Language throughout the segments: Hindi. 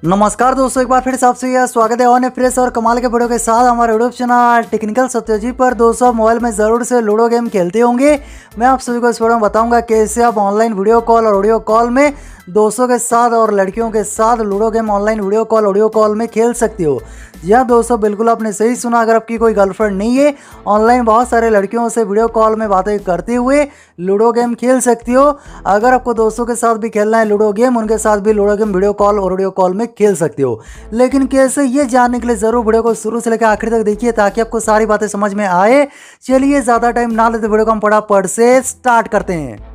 नमस्कार दोस्तों, एक बार फिर से आपसे यह स्वागत है और फ्रेश और कमाल के वीडियो के साथ हमारे यूट्यूब चैनल टेक्निकल सत्यजी पर। दोस्तों, मोबाइल में ज़रूर से लूडो गेम खेलते होंगे। मैं आप सभी को इस वीडियो में बताऊंगा कैसे आप ऑनलाइन वीडियो कॉल और ऑडियो कॉल में दोस्तों के साथ और लड़कियों के साथ ludo game online video call audio call में खेल सकते हो। जी हाँ दोस्तों, बिल्कुल आपने सही सुना। अगर आपकी कोई गर्लफ्रेंड नहीं है, ऑनलाइन बहुत सारे लड़कियों से वीडियो कॉल में बातें करते हुए लूडो गेम खेल सकती हो। अगर आपको दोस्तों के साथ भी खेलना है लूडो गेम, उनके साथ भी लूडो गेम वीडियो कॉल और ऑडियो कॉल में खेल सकते हो। लेकिन कैसे, ये जानने के लिए ज़रूर वीडियो को शुरू से लेकर आखिर तक देखिए ताकि आपको सारी बातें समझ में आए। चलिए ज़्यादा टाइम ना लेते, वीडियो को हम फटाफट से स्टार्ट करते हैं।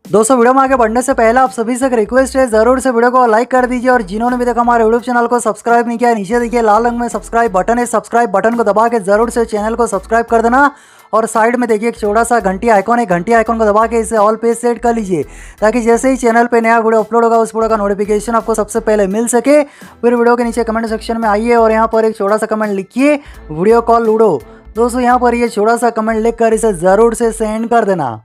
दोस्तों, वीडियो में आगे बढ़ने से पहले आप सभी से एक रिक्वेस्ट है, जरूर से वीडियो को लाइक कर दीजिए और जिन्होंने भी तक हमारे यूट्यूब चैनल को सब्सक्राइब नहीं किया है, नीचे देखिए लाल रंग में सब्सक्राइब बटन है, सब्सक्राइब बटन को दबा के जरूर से चैनल को सब्सक्राइब कर देना। और साइड में देखिए एक छोटा सा घंटी आइकॉन है, घंटी आइकॉन को दबा के इसे ऑल पे सेट कर लीजिए ताकि जैसे ही चैनल पे नया वीडियो अपलोड होगा उस वीडियो का नोटिफिकेशन आपको सबसे पहले मिल सके। फिर वीडियो के नीचे कमेंट सेक्शन में आइए और यहाँ पर एक छोटा सा कमेंट लिखिए, वीडियो कॉल लूडो। दोस्तों, यहाँ पर ये छोटा सा कमेंट लिख कर इसे ज़रूर से सेंड कर देना।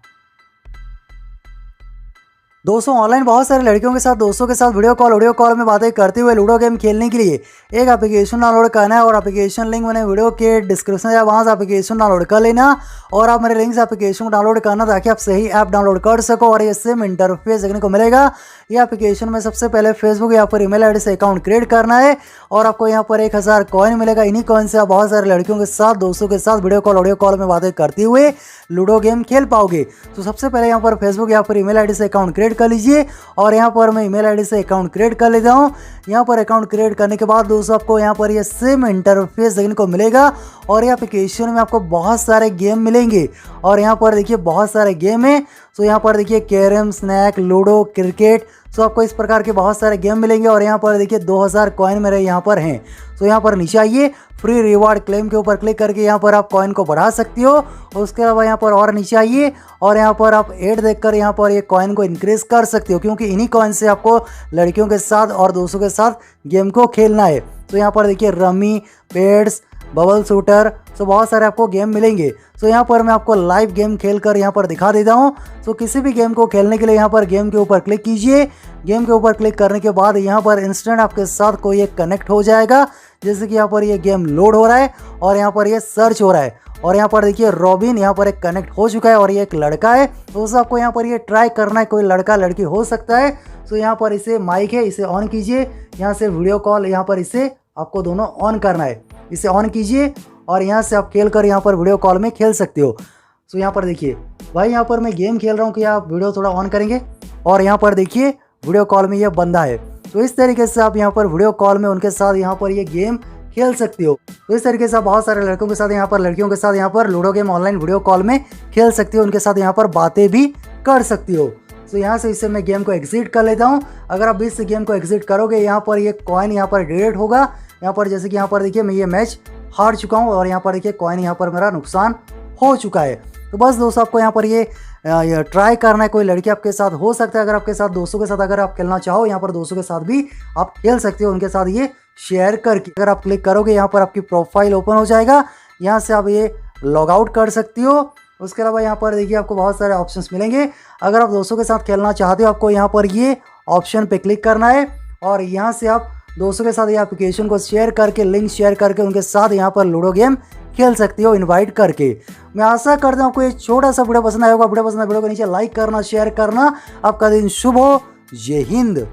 दोस्तों, ऑनलाइन बहुत सारे लड़कियों के साथ दोस्तों के साथ वीडियो कॉल ऑडियो कॉल में बातें करते हुए लूडो गेम खेलने के लिए एक एप्लीकेशन डाउनलोड करना है और एप्लीकेशन लिंक मैंने वीडियो के डिस्क्रिप्शन या वहाँ से एप्लीकेशन डाउनलोड कर लेना और आप मेरे लिंक से एप्लीकेशन को डाउनलोड करना ताकि आप सही ऐप डाउनलोड कर सको और ये सेम इंटरफेस देखने को मिलेगा। ये एप्लीकेशन में सबसे पहले फेसबुक या फिर ईमेल आईडी से अकाउंट क्रिएट करना है और आपको यहाँ पर 1000 कॉइन मिलेगा। इन्हीं कॉइन से आप बहुत सारे लड़कियों के साथ दोस्तों के साथ वीडियो कॉल ऑडियो कॉल में बातें करते हुए लूडो गेम खेल पाओगे। तो सबसे पहले यहाँ पर फेसबुक या फिर ईमेल आईडी से अकाउंट क्रिएट कर लीजिए और यहाँ पर मैं ईमेल आईडी से अकाउंट क्रिएट कर लेता हूँ। यहाँ पर अकाउंट क्रिएट करने के बाद दोस्तों आपको यहाँ पर ये सेम इंटरफेस देखने को मिलेगा और ये एप्लीकेशन में आपको बहुत सारे गेम मिलेंगे और यहाँ पर देखिए बहुत सारे गेम है। तो यहाँ पर देखिए कैरम, स्नैक, लूडो, क्रिकेट, तो आपको इस प्रकार के बहुत सारे गेम मिलेंगे और यहाँ पर देखिए 2000 कॉइन मेरे यहाँ पर हैं। तो यहाँ पर नीचे आइए, फ्री रिवार्ड क्लेम के ऊपर क्लिक करके यहाँ पर आप कॉइन को बढ़ा सकती हो। उसके अलावा यहाँ पर और नीचे आइए और यहाँ पर आप ऐड देखकर यहाँ पर ये कॉइन को इंक्रीज कर सकते हो क्योंकि इन्हीं कॉइन से आपको लड़कियों के साथ और दोस्तों के साथ गेम को खेलना है। तो यहाँ पर देखिए रमी, पेड्स, बबल शूटर, तो बहुत सारे आपको गेम मिलेंगे। तो यहाँ पर मैं आपको लाइव गेम खेल कर यहाँ पर दिखा देता हूँ। तो किसी भी गेम को खेलने के लिए यहाँ पर गेम के ऊपर क्लिक कीजिए। गेम के ऊपर क्लिक करने के बाद यहाँ पर इंस्टेंट आपके साथ कोई एक कनेक्ट हो जाएगा। जैसे कि यहाँ पर ये गेम लोड हो रहा है और यहाँ पर ये सर्च हो रहा है और यहाँ पर देखिए रॉबिन यहाँ पर एक कनेक्ट हो चुका है और ये एक लड़का है। तो उसे आपको यहाँ पर ये ट्राई करना है, कोई लड़का लड़की हो सकता है। तो यहाँ पर इसे माइक है, इसे ऑन कीजिए। यहाँ से वीडियो कॉल यहाँ पर इसे आपको दोनों ऑन करना है, इसे ऑन कीजिए और यहाँ से आप खेल कर यहाँ पर वीडियो कॉल में खेल सकते हो। तो यहाँ पर देखिए भाई, यहाँ पर मैं गेम खेल रहा हूँ कि आप वीडियो थोड़ा ऑन करेंगे और यहाँ पर देखिए वीडियो कॉल में ये बंदा है। तो इस तरीके से आप यहाँ पर वीडियो कॉल में उनके साथ यहाँ पर ये गेम खेल सकते हो। तो इस तरीके से आप बहुत सारे लड़कों के साथ यहाँ पर लड़कियों के साथ यहाँ पर ludo game online video call में खेल सकते हो, उनके साथ यहाँ पर बातें भी कर सकती हो। तो यहाँ से इससे मैं गेम को एग्जिट कर लेता हूँ। अगर आप बीच से गेम को एग्जिट करोगे यहाँ पर ये कॉइन यहाँ पर डिलीट होगा। यहाँ पर जैसे कि यहाँ पर देखिए मैं ये मैच हार चुका हूँ और यहाँ पर देखिए कॉइन यहाँ पर मेरा नुकसान हो चुका है। तो बस दोस्तों, आपको यहाँ पर ये ट्राई करना है। कोई लड़की आपके साथ हो सकता है, अगर आपके साथ दोस्तों के साथ अगर आप खेलना चाहो यहाँ पर दोस्तों के साथ भी आप खेल सकते हो, उनके साथ ये शेयर करके। अगर आप क्लिक करोगे यहाँ पर आपकी प्रोफाइल ओपन हो जाएगा, यहाँ से आप ये लॉग आउट कर सकती हो। उसके अलावा यहाँ पर देखिए आपको बहुत सारे ऑप्शंस मिलेंगे। अगर आप दोस्तों के साथ खेलना चाहते हो आपको यहाँ पर ये ऑप्शन पे क्लिक करना है और यहाँ से आप दोस्तों के साथ ये एप्लीकेशन को शेयर करके, लिंक शेयर करके उनके साथ यहाँ पर लूडो गेम खेल सकती हो इनवाइट करके। मैं आशा करता हूँ आपको ये छोटा सा वीडियो पसंद आया होगा। वीडियो पसंद है वीडियो को नीचे लाइक करना, शेयर करना। आपका दिन शुभ हो। जय हिंद।